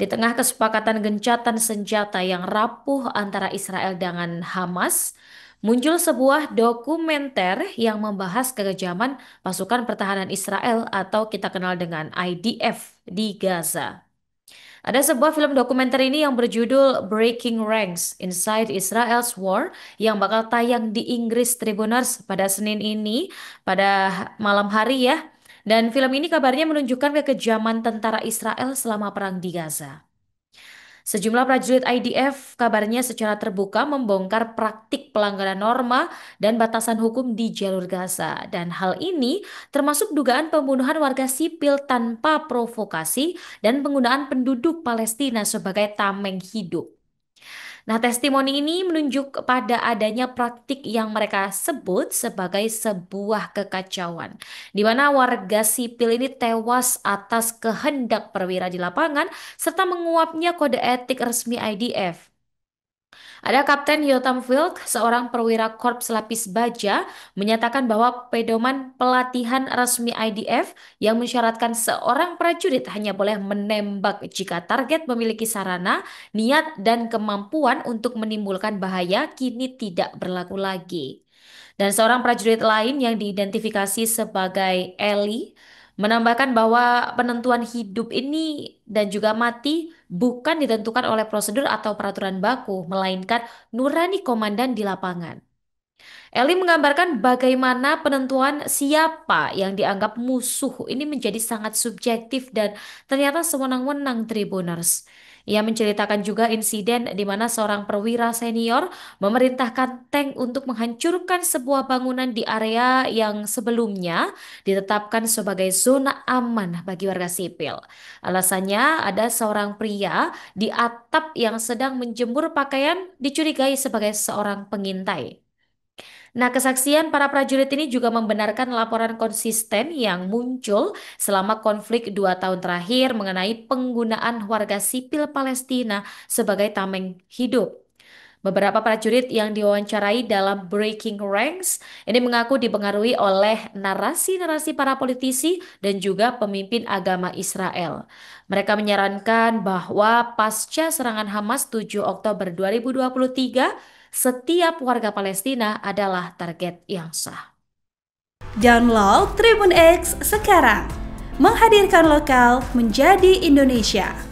Di tengah kesepakatan gencatan senjata yang rapuh antara Israel dengan Hamas, muncul sebuah dokumenter yang membahas kekejaman pasukan pertahanan Israel atau kita kenal dengan IDF di Gaza. Ada sebuah film dokumenter ini yang berjudul Breaking Ranks Inside Israel's War yang bakal tayang di Inggris Tribuners pada Senin ini pada malam hari ya. Dan film ini kabarnya menunjukkan kekejaman tentara Israel selama perang di Gaza. Sejumlah prajurit IDF kabarnya secara terbuka membongkar praktik pelanggaran norma dan batasan hukum di jalur Gaza. Dan hal ini termasuk dugaan pembunuhan warga sipil tanpa provokasi dan penggunaan penduduk Palestina sebagai tameng hidup. Nah, testimoni ini menunjuk pada adanya praktik yang mereka sebut sebagai sebuah kekacauan, di mana warga sipil ini tewas atas kehendak perwira di lapangan serta menguapnya kode etik resmi IDF. Ada Kapten Yotam Field, seorang perwira Korps Lapis Baja, menyatakan bahwa pedoman pelatihan resmi IDF yang mensyaratkan seorang prajurit hanya boleh menembak jika target memiliki sarana, niat, dan kemampuan untuk menimbulkan bahaya kini tidak berlaku lagi. Dan seorang prajurit lain yang diidentifikasi sebagai Eli menambahkan bahwa penentuan hidup ini dan juga mati bukan ditentukan oleh prosedur atau peraturan baku, melainkan nurani komandan di lapangan. Eli menggambarkan bagaimana penentuan siapa yang dianggap musuh ini menjadi sangat subjektif dan ternyata sewenang-wenang Tribuners. Ia menceritakan juga insiden di mana seorang perwira senior memerintahkan tank untuk menghancurkan sebuah bangunan di area yang sebelumnya ditetapkan sebagai zona aman bagi warga sipil. Alasannya ada seorang pria di atap yang sedang menjemur pakaian dicurigai sebagai seorang pengintai. Nah, kesaksian para prajurit ini juga membenarkan laporan konsisten yang muncul selama konflik 2 tahun terakhir mengenai penggunaan warga sipil Palestina sebagai tameng hidup. Beberapa prajurit yang diwawancarai dalam Breaking Ranks ini mengaku dipengaruhi oleh narasi-narasi para politisi dan juga pemimpin agama Israel. Mereka menyarankan bahwa pasca serangan Hamas 7 Oktober 2023, setiap warga Palestina adalah target yang sah. Download Tribun X sekarang, menghadirkan lokal menjadi Indonesia.